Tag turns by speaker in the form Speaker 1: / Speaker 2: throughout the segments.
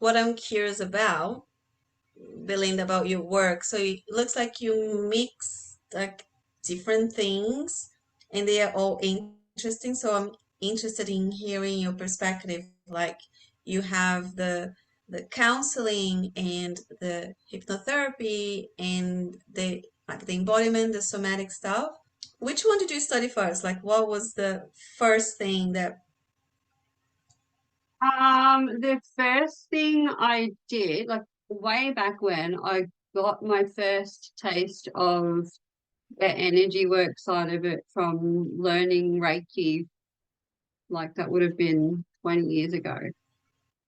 Speaker 1: what I'm curious about, Belinda, about your work. So it looks like you mix like different things and they are all interesting. So I'm interested in hearing your perspective. Like you have the counseling and the hypnotherapy and the like the embodiment, the somatic stuff. Which one did you study first? Like what was the first thing that
Speaker 2: The first thing I did, like way back when, I got my first taste of the energy work side of it from learning Reiki, like that would have been 20 years ago.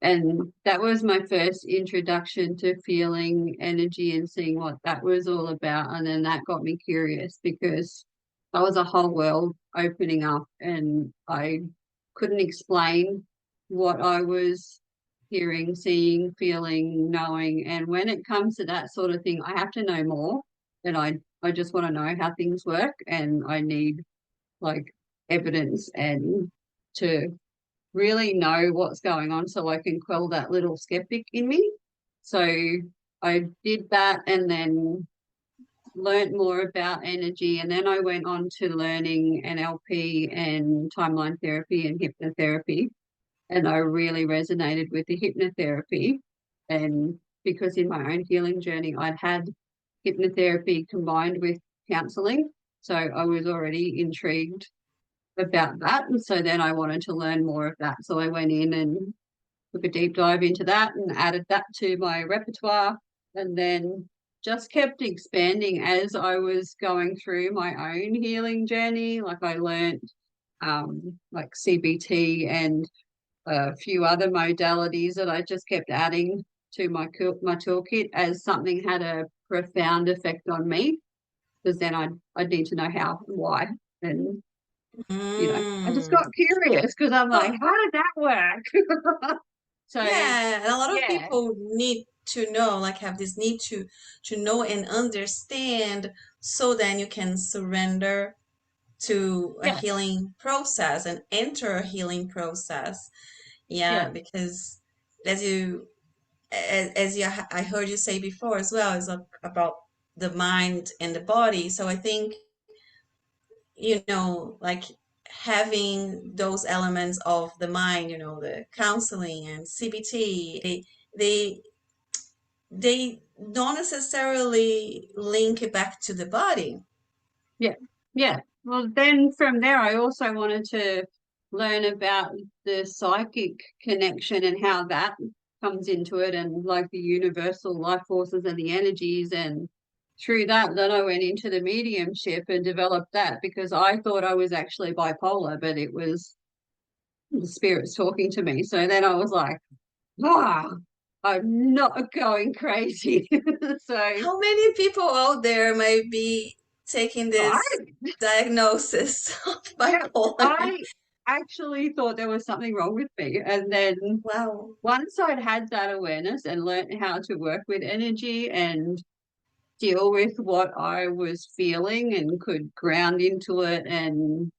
Speaker 2: And that was my first introduction to feeling energy and seeing what that was all about. And then that got me curious because that was a whole world opening up, and I couldn't explain what I was hearing, seeing, feeling, knowing. And when it comes to that sort of thing, I have to know more. And I just want to know how things work, and I need like evidence and to really know what's going on so I can quell that little skeptic in me. So I did that and then learnt more about energy. And then I went on to learning NLP and timeline therapy and hypnotherapy. And I really resonated with the hypnotherapy. And because in my own healing journey, I'd had hypnotherapy combined with counseling. So I was already intrigued about that. And so then I wanted to learn more of that. So I went in and took a deep dive into that and added that to my repertoire, and then just kept expanding as I was going through my own healing journey. Like I learned like CBT and a few other modalities that I just kept adding to my toolkit as something had a profound effect on me, because then I'd need to know how and why. And I just
Speaker 1: mm.
Speaker 2: got curious because I'm like,
Speaker 1: Oh,
Speaker 2: how did that work? So
Speaker 1: yeah, and a lot of
Speaker 2: yeah,
Speaker 1: people need to know, like have this need to know and understand so then you can surrender to a
Speaker 2: yeah,
Speaker 1: healing process and enter a healing process.
Speaker 2: yeah,
Speaker 1: Yeah, because as you as you I heard you say before as well, is about the mind and the body. So I think, like having those elements of the mind, the counseling and CBT, they they don't necessarily link it back to the body.
Speaker 2: yeah, yeah. Well, then from there, I also wanted to learn about the psychic connection and how that comes into it, and like the universal life forces and the energies. And through that, then I went into the mediumship and developed that because I thought I was actually bipolar, but it was the spirits talking to me. So then I was like, wow, I'm not going crazy. So
Speaker 1: How many people out there might be taking
Speaker 2: I,
Speaker 1: this diagnosis of
Speaker 2: yeah,
Speaker 1: bipolar?
Speaker 2: I actually thought there was something wrong with me. And then
Speaker 1: Wow.
Speaker 2: once I'd had that awareness and learned how to work with energy and deal with what I was feeling and could ground into it and,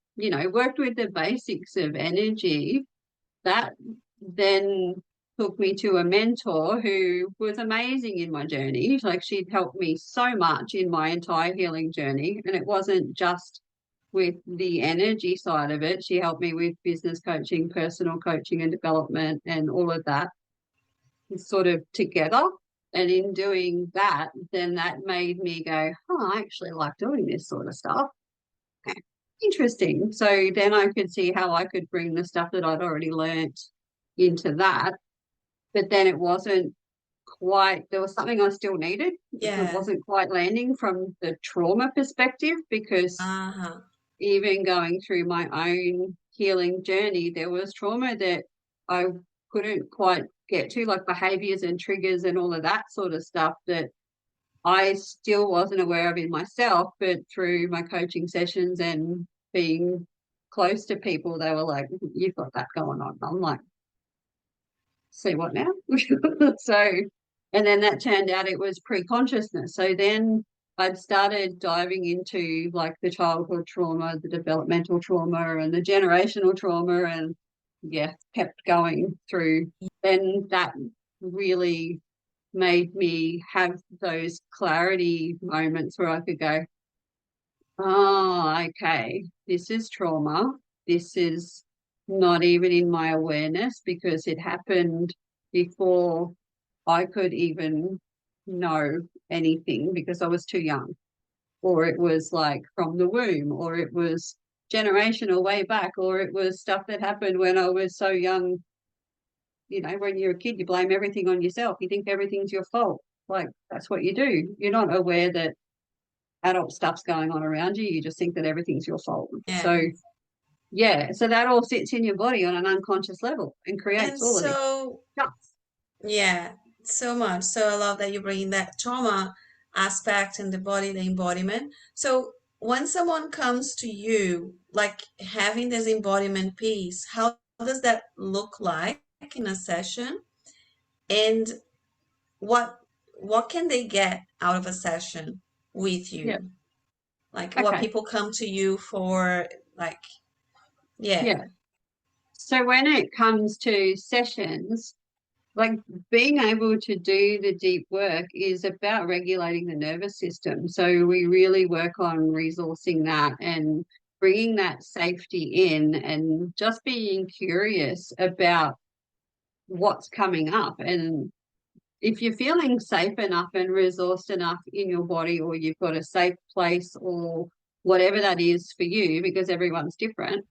Speaker 2: worked with the basics of energy, that then took me to a mentor who was amazing in my journey. Like she'd helped me so much in my entire healing journey. And it wasn't just with the energy side of it. She helped me with business coaching, personal coaching and development and all of that sort of together. And in doing that, then that made me go, oh, I actually like doing this sort of stuff. Interesting. So then I could see how I could bring the stuff that I'd already learnt into that. But then it wasn't quite, there was something I still needed. It
Speaker 1: Yeah.
Speaker 2: wasn't quite landing from the trauma perspective, because
Speaker 1: Uh-huh.
Speaker 2: even going through my own healing journey, there was trauma that I couldn't quite get to, like behaviors and triggers and all of that sort of stuff that I still wasn't aware of in myself. But through my coaching sessions and being close to people, they were like, you've got that going on. I'm like, see what now? So, and then that turned out it was pre-consciousness. So then I'd started diving into like the childhood trauma, the developmental trauma, and the generational trauma, and yeah, kept going through. Then that really made me have those clarity moments where I could go, oh, okay, this is trauma. This is not even in my awareness because it happened before I could even know anything because I was too young, or it was like from the womb, or it was generational way back, or it was stuff that happened when I was so young. You know, when you're a kid, you blame everything on yourself. You think everything's your fault. Like that's what you do. You're not aware that adult stuff's going on around you. You just think that everything's your fault. So
Speaker 1: Yeah.
Speaker 2: yeah, so that all sits in your body on an unconscious level and creates
Speaker 1: And
Speaker 2: all of this
Speaker 1: so,
Speaker 2: stuff.
Speaker 1: yeah, so much. So I love that you bring that trauma aspect in the body, the embodiment. So when someone comes to you, like having this embodiment piece, how does that look like in a session? And what what can they get out of a session with
Speaker 2: Yeah.
Speaker 1: you? Like what
Speaker 2: Okay.
Speaker 1: people come to you for, like, yeah.
Speaker 2: Yeah. So when it comes to sessions, like being able to do the deep work is about regulating the nervous system. So we really work on resourcing that and bringing that safety in and just being curious about what's coming up. And if you're feeling safe enough and resourced enough in your body, or you've got a safe place, or whatever that is for you, because everyone's different,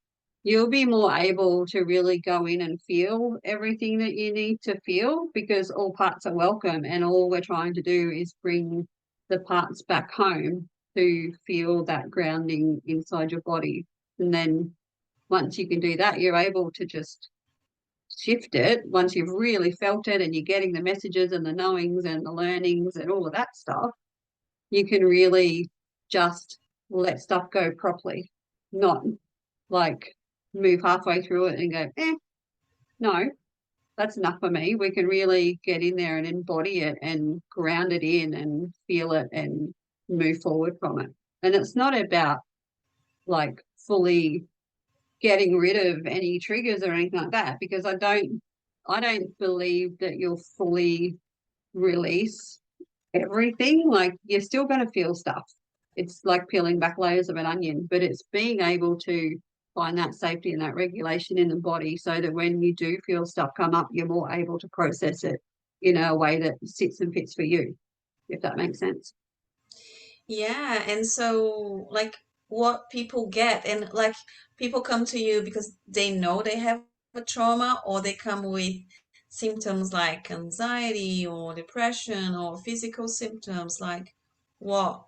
Speaker 2: you'll be more able to really go in and feel everything that you need to feel because all parts are welcome. And all we're trying to do is bring the parts back home to feel that grounding inside your body. And then once you can do that, you're able to just shift it once you've really felt it and you're getting the messages and the knowings and the learnings and all of that stuff. You can really just let stuff go properly, not like move halfway through it and go, no, that's enough for me. We can really get in there and embody it and ground it in and feel it and move forward from it. And it's not about like fully getting rid of any triggers or anything like that, because I don't believe that you'll fully release everything. Like you're still going to feel stuff. It's like peeling back layers of an onion, but it's being able to find that safety and that regulation in the body so that when you do feel stuff come up, you're more able to process it in a way that sits and fits for you, if that makes sense.
Speaker 1: Yeah, and so like what people get, and like people come to you because they know they have a trauma, or they come with symptoms like anxiety or depression or physical symptoms, like what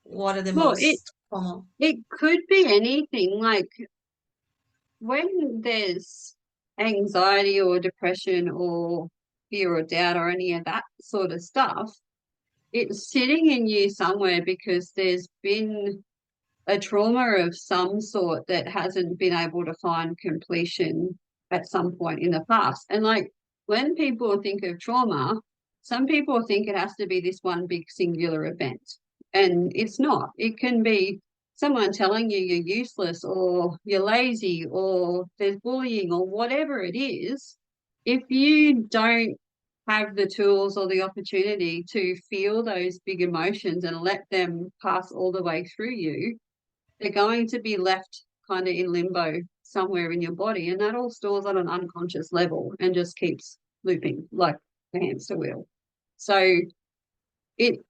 Speaker 1: what are the
Speaker 2: Well, it
Speaker 1: most common?
Speaker 2: it could be anything. Like when there's anxiety or depression or fear or doubt or any of that sort of stuff, it's sitting in you somewhere because there's been a trauma of some sort that hasn't been able to find completion at some point in the past. And like when people think of trauma, some people think it has to be this one big singular event. And it's not. It can be someone telling you you're useless or you're lazy or there's bullying or whatever it is. If you don't have the tools or the opportunity to feel those big emotions and let them pass all the way through you, they're going to be left kind of in limbo somewhere in your body. And that all stores on an unconscious level and just keeps looping like a hamster wheel. So it,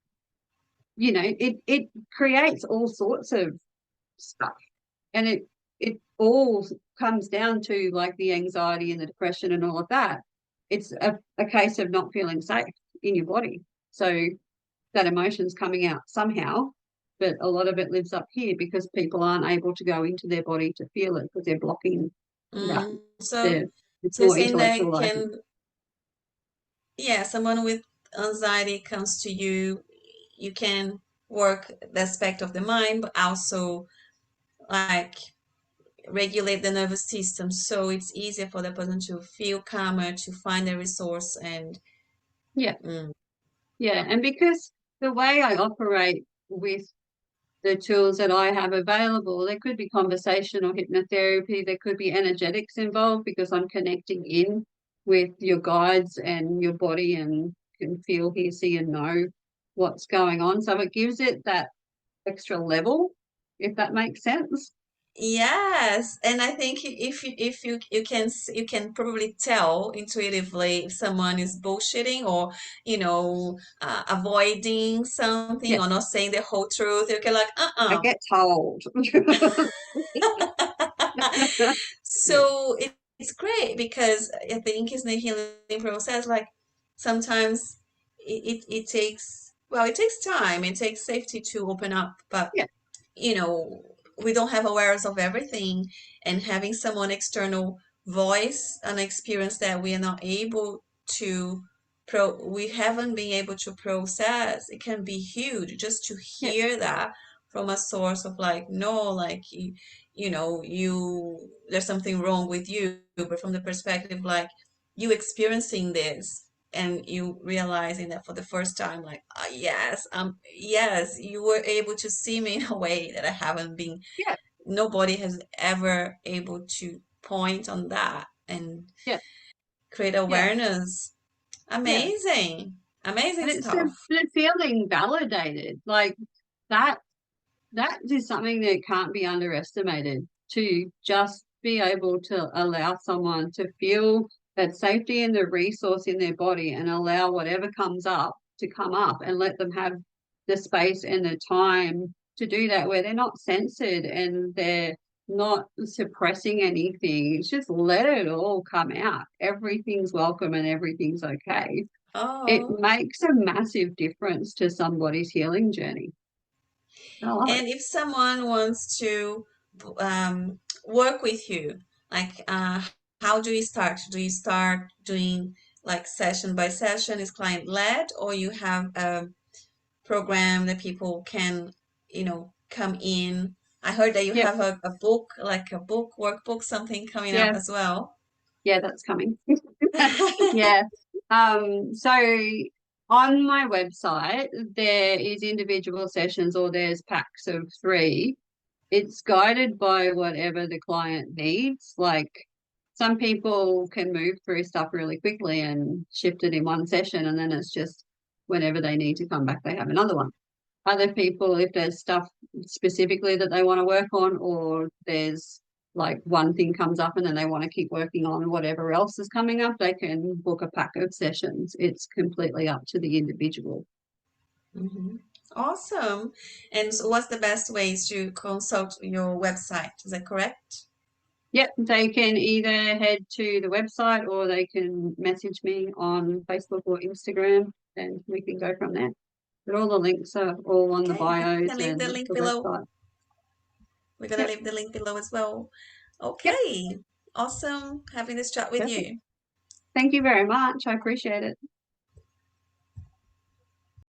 Speaker 2: it creates all sorts of stuff. And it all comes down to like the anxiety and the depression and all of that. It's a case of not feeling safe in your body. So that emotion's coming out somehow, but a lot of it lives up here because people aren't able to go into their body to feel it because they're blocking that.
Speaker 1: So
Speaker 2: The It's
Speaker 1: so you're
Speaker 2: more
Speaker 1: saying that it
Speaker 2: intellectual, I think.
Speaker 1: can, yeah, someone with anxiety comes to you, you can work the aspect of the mind, but also like regulate the nervous system so it's easier for the person to feel calmer, to find a resource, and
Speaker 2: Yeah,
Speaker 1: mm,
Speaker 2: yeah. And because the way I operate with the tools that I have available, there could be conversation or hypnotherapy, there could be energetics involved because I'm connecting in. with your guides and your body and can feel, hear, see, and know what's going on. So it gives it that extra level, if that makes sense.
Speaker 1: Yes, and I think you can probably tell intuitively if someone is bullshitting or avoiding something
Speaker 2: Yeah,
Speaker 1: or not saying the whole truth. You can like
Speaker 2: I get told. Yeah,
Speaker 1: So it's great because I think it's the healing process. Like sometimes it takes it takes time, it takes safety to open up, but
Speaker 2: yeah,
Speaker 1: you know, we don't have awareness of everything, and having someone external voice an experience that we are not able to we haven't been able to process, it can be huge just to
Speaker 2: yeah,
Speaker 1: hear that from a source of like, no, like you there's something wrong with you, but from the perspective like you experiencing this and you realizing that for the first time, like, yes, yes, you were able to see me in a way that I haven't been.
Speaker 2: yeah,
Speaker 1: Nobody has ever able to point on that and
Speaker 2: yeah,
Speaker 1: create
Speaker 2: yeah,
Speaker 1: awareness.
Speaker 2: yeah.
Speaker 1: Amazing, amazing
Speaker 2: And it's
Speaker 1: stuff.
Speaker 2: the feeling validated. Like that that is something that can't be underestimated, to just be able to allow someone to feel that safety and the resource in their body and allow whatever comes up to come up and let them have the space and the time to do that, where they're not censored and they're not suppressing anything. It's just let it all come out. Everything's welcome and everything's okay. It
Speaker 1: Oh,
Speaker 2: makes a massive difference to somebody's healing journey. I love it.
Speaker 1: and if someone wants to work with you, like, how do you start? Do you start doing like session by session, is client led, or you have a program that people can, come in? I heard that you
Speaker 2: Yep.
Speaker 1: have a book, like a book, workbook, something coming up
Speaker 2: Yeah.
Speaker 1: as well.
Speaker 2: Yeah, that's coming. Yeah. So on my website, there is individual sessions or there's packs of three. It's guided by whatever the client needs. Like some people can move through stuff really quickly and shift it in one session, and then it's just whenever they need to come back, they have another one. Other people, if there's stuff specifically that they want to work on, or there's like one thing comes up and then they want to keep working on whatever else is coming up, they can book a pack of sessions. It's completely up to the individual.
Speaker 1: Mhm. Awesome. And so what's the best ways to consult your website? Is that correct?
Speaker 2: Yep, they can either head to the website or they can message me on Facebook or Instagram and we can go from there. But all the links are all on the
Speaker 1: Okay, we
Speaker 2: bios
Speaker 1: can leave the
Speaker 2: and
Speaker 1: link
Speaker 2: the
Speaker 1: below.
Speaker 2: website.
Speaker 1: We're gonna
Speaker 2: Yep,
Speaker 1: leave the link below as well.
Speaker 2: yep,
Speaker 1: Okay. Awesome having this chat with
Speaker 2: perfect.
Speaker 1: you.
Speaker 2: Thank you very much. I appreciate it.